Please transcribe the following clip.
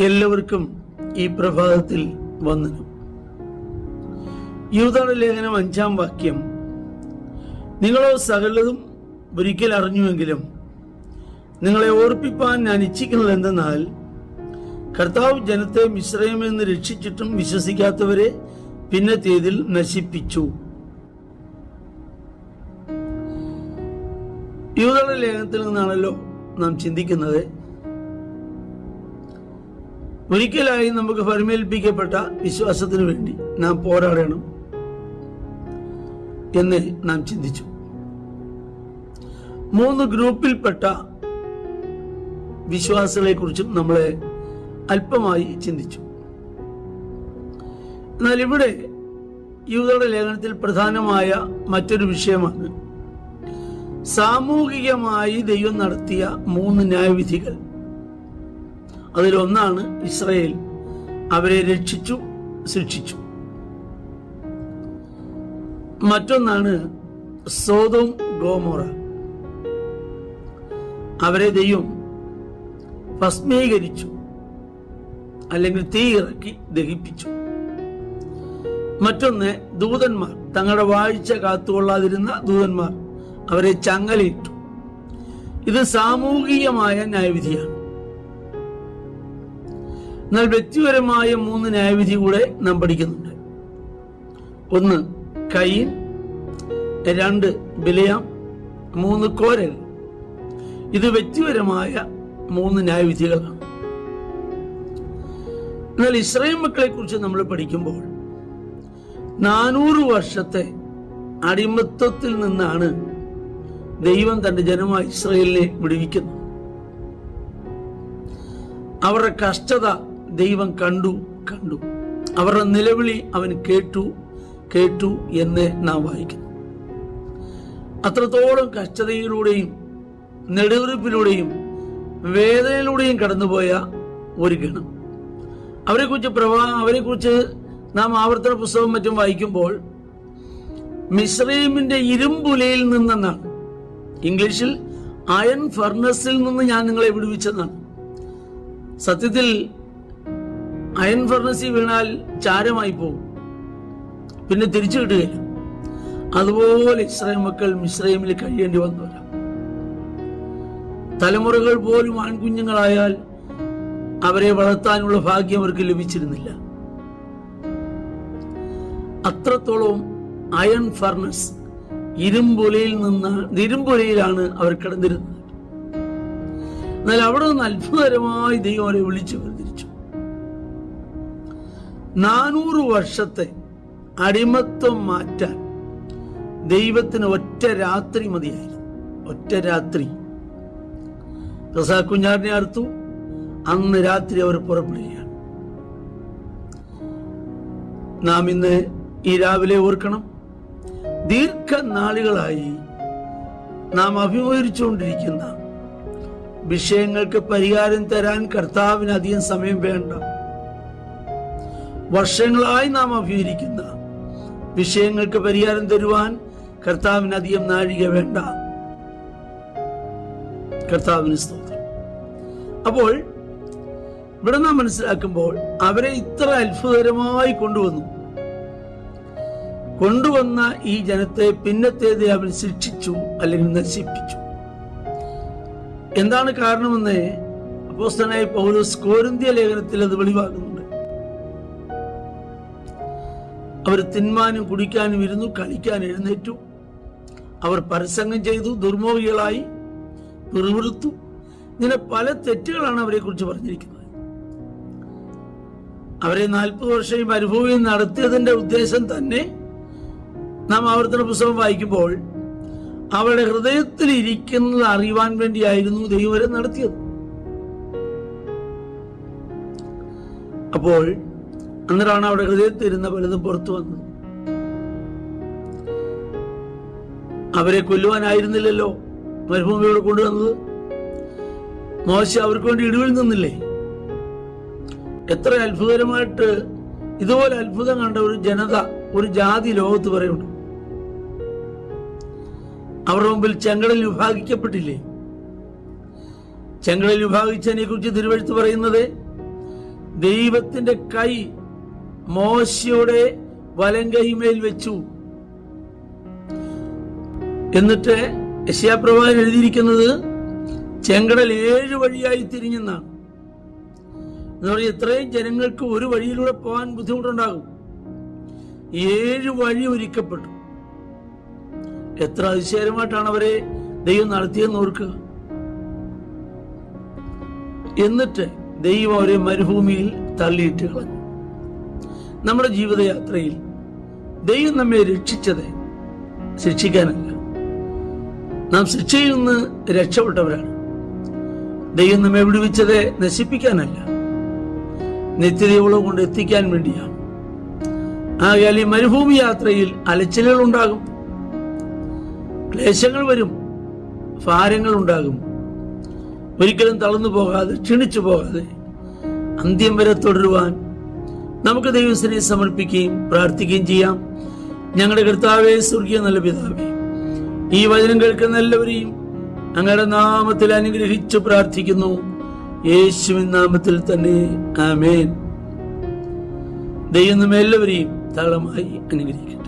എല്ലാവർക്കും ഈ പ്രഭാതത്തിൽ വന്ദനം. യൂദയുടെ ലേഖനം 5-ാം വാക്യം, നിങ്ങളോ സകലതും ഒരിക്കൽ അറിഞ്ഞുവെങ്കിലും നിങ്ങളെ ഓർപ്പിപ്പാൻ ഞാൻ ഇച്ഛിക്കുന്നത് എന്തെന്നാൽ, കർത്താവ് ജനത്തെ മിസ്രയീമിൽ നിന്ന് രക്ഷിച്ചിട്ടും വിശ്വസിക്കാത്തവരെ പിന്നത്തേതിൽ നശിപ്പിച്ചു. യൂദയുടെ ലേഖനത്തിൽ നിന്നാണല്ലോ നാം ചിന്തിക്കുന്നത്. ഒരിക്കലായി നമുക്ക് ഫലമേൽപ്പിക്കപ്പെട്ട വിശ്വാസത്തിന് വേണ്ടി നാം പോരാടണം എന്ന് നാം ചിന്തിച്ചു. 3 ഗ്രൂപ്പിൽപ്പെട്ട വിശ്വാസികളെ കുറിച്ചും നമ്മളെ അല്പമായി ചിന്തിച്ചു. എന്നാൽ ഇവിടെ യൂദയുടെ ലേഖനത്തിൽ പ്രധാനമായ മറ്റൊരു വിഷയമാണ് സാമൂഹികമായി ദൈവം നടത്തിയ 3 ന്യായവിധികൾ. അതിലൊന്നാണ് ഇസ്രായേൽ, അവരെ രക്ഷിച്ചു, ശിക്ഷിച്ചു. മറ്റൊന്നാണ് സോദോം ഗോമോറ, അവരെ ദൈവം ഭസ്മീകരിച്ചു, അല്ലെങ്കിൽ തീ ഇറക്കി ദഹിപ്പിച്ചു. മറ്റൊന്ന് ദൂതന്മാർ, തങ്ങളുടെ വാഴ്ച കാത്തുകൊള്ളാതിരുന്ന ദൂതന്മാർ, അവരെ ചങ്ങലയിട്ടു. ഇത് സാമൂഹികമായ ന്യായവിധിയാണ്. എന്നാൽ വ്യക്തിപരമായ 3 ന്യായവിധി കൂടെ നാം പഠിക്കുന്നുണ്ട്. 1 കയീൻ, 2 ബിലെയാം, 3 കോരഹ്. ഇത് വ്യക്തിപരമായ 3 ന്യായവിധികളാണ്. എന്നാൽ ഇസ്രായേൽ മക്കളെ കുറിച്ച് നമ്മൾ പഠിക്കുമ്പോൾ 400 വർഷത്തെ അടിമത്വത്തിൽ നിന്നാണ് ദൈവം തന്റെ ജനമായ ഇസ്രായേലിനെ വിടുവിക്കുന്നത്. അവരുടെ കഷ്ടത ദൈവം കണ്ടു. അവരുടെ നിലവിളി അവൻ കേട്ടു എന്ന് നാം വായിക്കുന്നു. അത്രത്തോളം കഷ്ടതയിലൂടെയും നെടുവീർപ്പിലൂടെയും വേദനയിലൂടെയും കടന്നുപോയ ഒരു ഗണം. അവരെക്കുറിച്ച് നാം ആവർത്തന പുസ്തകം മറ്റും വായിക്കുമ്പോൾ മിസ്രയീമിന്റെ ഇരുമ്പുലയിൽ നിന്നെന്നാണ്, ഇംഗ്ലീഷിൽ അയൺ ഫർണസിൽ നിന്ന് ഞാൻ നിങ്ങളെ വിടുവിച്ചെന്നാണ്. സത്യത്തിൽ അയൺ ഫർണസിൽ വീണാൽ ചാരമായി പോകും, പിന്നെ തിരിച്ചു കിട്ടുകയില്ല. അതുപോലെ ഇസ്രായേൽ മക്കൾ മിസ്രയീമിൽ കഴിയേണ്ടി വന്നവരാ. തലമുറകൾ പോലും ആൺകുഞ്ഞുങ്ങളായാൽ അവരെ വളർത്താനുള്ള ഭാഗ്യം അവർക്ക് ലഭിച്ചിരുന്നില്ല. അത്രത്തോളം അയൺ ഫർണസ്, ഇരുമ്പുലയിലാണ് അവർ കിടന്നിരുന്നത്. എന്നാൽ അവിടെ നിന്ന് അത്ഭുതകരമായി ദൈവം അവരെ വിളിച്ചു വേർതിരിച്ചു. 400 വർഷത്തെ അടിമത്വം മാറ്റാൻ ദൈവത്തിന് ഒറ്റ രാത്രി മതിയായിരുന്നു. ഒറ്റ രാത്രി കുഞ്ഞാറിനെ അറുത്തു. അന്ന് രാത്രി അവർ പുറപ്പെടുകയാണ്. നാം ഇന്ന് ഈ രാവിലെ ഓർക്കണം, ദീർഘനാളുകളായി നാം അഭിമുഖീകരിച്ചുകൊണ്ടിരിക്കുന്ന വിഷയങ്ങൾക്ക് പരിഹാരം തരാൻ കർത്താവിന് അധികം സമയം വേണ്ട. വർഷങ്ങളായി നാം അഭിമുഖീകരിക്കുന്ന വിഷയങ്ങൾക്ക് പരിഹാരം തരുവാൻ കർത്താവിന് അധികം നാഴിക വേണ്ട. കർത്താവിന് സ്തോത്രം. അപ്പോൾ ഇവിടെ നാം മനസ്സിലാക്കുമ്പോൾ അവരെ ഇത്ര അത്ഭുതകരമായി കൊണ്ടുവന്ന ഈ ജനത്തെ പിന്നത്തേത് അവൻ ശിക്ഷിച്ചു, അല്ലെങ്കിൽ നശിപ്പിച്ചു. എന്താണ് കാരണമെന്ന് അപ്പോസ്തലനായ പൗലോസ് കൊരിന്ത്യ ലേഖനത്തിൽ അത് വെളിവാകുന്നുണ്ട്. അവർ തിന്മാനും കുടിക്കാനും ഇരുന്നു, കളിക്കാൻ എഴുന്നേറ്റു. അവർ പരസംഗം ചെയ്തു, ദുർമോഹികളായി, പിറുപിറുത്തു. ഇങ്ങനെ പല തെറ്റുകളാണ് അവരെ കുറിച്ച് പറഞ്ഞിരിക്കുന്നത്. അവരെ 40 വർഷം അനുഭവം നടത്തിയതിന്റെ ഉദ്ദേശം തന്നെ നാം ആവർത്തന പുസ്തകം വായിക്കുമ്പോൾ അവരുടെ ഹൃദയത്തിൽ ഇരിക്കുന്നത് അറിയുവാൻ വേണ്ടിയായിരുന്നു ദൈവം വരെ നടത്തിയത്. അപ്പോൾ അന്നേരമാണ് അവരുടെ ഹൃദയത്തിൽ ഇരുന്ന പലതും പുറത്തു വന്നത്. അവരെ കൊല്ലുവാനായിരുന്നില്ലല്ലോ മരുഭൂമിയോട് കൊണ്ടുവന്നത്. മോശ അവർക്ക് വേണ്ടി ഇടിവിൽ നിന്നില്ലേ? എത്ര അത്ഭുതകരമായിട്ട് ഇതുപോലെ അത്ഭുതം കണ്ട ഒരു ജനത, ഒരു ജാതി ലോകത്ത് പറയുന്നുണ്ട്. അവരുടെ മുമ്പിൽ ചെങ്കടൽ വിഭാഗിക്കപ്പെട്ടില്ലേ? ചെങ്കടൽ വിഭാഗിച്ചതിനെ കുറിച്ച് തിരുവെഴുത്ത് പറയുന്നത് ദൈവത്തിന്റെ കൈ മോശയുടെ വലങ്കൈമേൽ വെച്ചു. എന്നിട്ട് യെശയ്യാപ്രവാചകൻ എഴുതിയിരിക്കുന്നത് ചെങ്കടൽ 7 വഴിയായി തിരിഞ്ഞെന്നാണ്. എന്ന് പറഞ്ഞാൽ ഇത്രയും ജനങ്ങൾക്ക് ഒരു വഴിയിലൂടെ പോകാൻ ബുദ്ധിമുട്ടുണ്ടാകും. 7 വഴി ഒരുക്കപ്പെട്ടു. എത്ര അതിശയകരമായിട്ടാണ് അവരെ ദൈവം നടത്തിയെന്ന് ഓർക്കുക. എന്നിട്ട് ദൈവം അവരെ മരുഭൂമിയിൽ തള്ളിയിട്ട് കളഞ്ഞു. നമ്മുടെ ജീവിതയാത്രയിൽ ദൈവം നമ്മെ രക്ഷിച്ചത് ശിക്ഷിക്കാനല്ല. നാം ശിക്ഷയിൽ നിന്ന് രക്ഷപ്പെട്ടവരാണ്. ദൈവം നമ്മെ വിടുവിച്ചത് നശിപ്പിക്കാനല്ല, നിത്യതയോളം കൊണ്ട് എത്തിക്കാൻ വേണ്ടിയാണ്. ആകയാൽ ഈ മരുഭൂമി യാത്രയിൽ അലച്ചിലുകൾ ഉണ്ടാകും, ക്ലേശങ്ങൾ വരും, ഭാരങ്ങൾ ഉണ്ടാകും. ഒരിക്കലും തളർന്നു പോകാതെ, ക്ഷീണിച്ചു പോകാതെ അന്ത്യം വരെ തുടരുവാൻ നമുക്ക് ദൈവത്തിനെ സമർപ്പിക്കുകയും പ്രാർത്ഥിക്കുകയും ചെയ്യാം. ഞങ്ങളുടെ കർത്താവേ, സ്വർഗീയ നല്ല പിതാവേ, ഈ വചനം കേൾക്കുന്ന എല്ലാവരെയും അങ്ങയുടെ നാമത്തിൽ അനുഗ്രഹിച്ചു പ്രാർത്ഥിക്കുന്നു. യേശുവിൻ നാമത്തിൽ തന്നെ, ആമേൻ. ദൈവം നമ്മെ എല്ലാവരെയും താളമായി അനുഗ്രഹിക്കട്ടെ.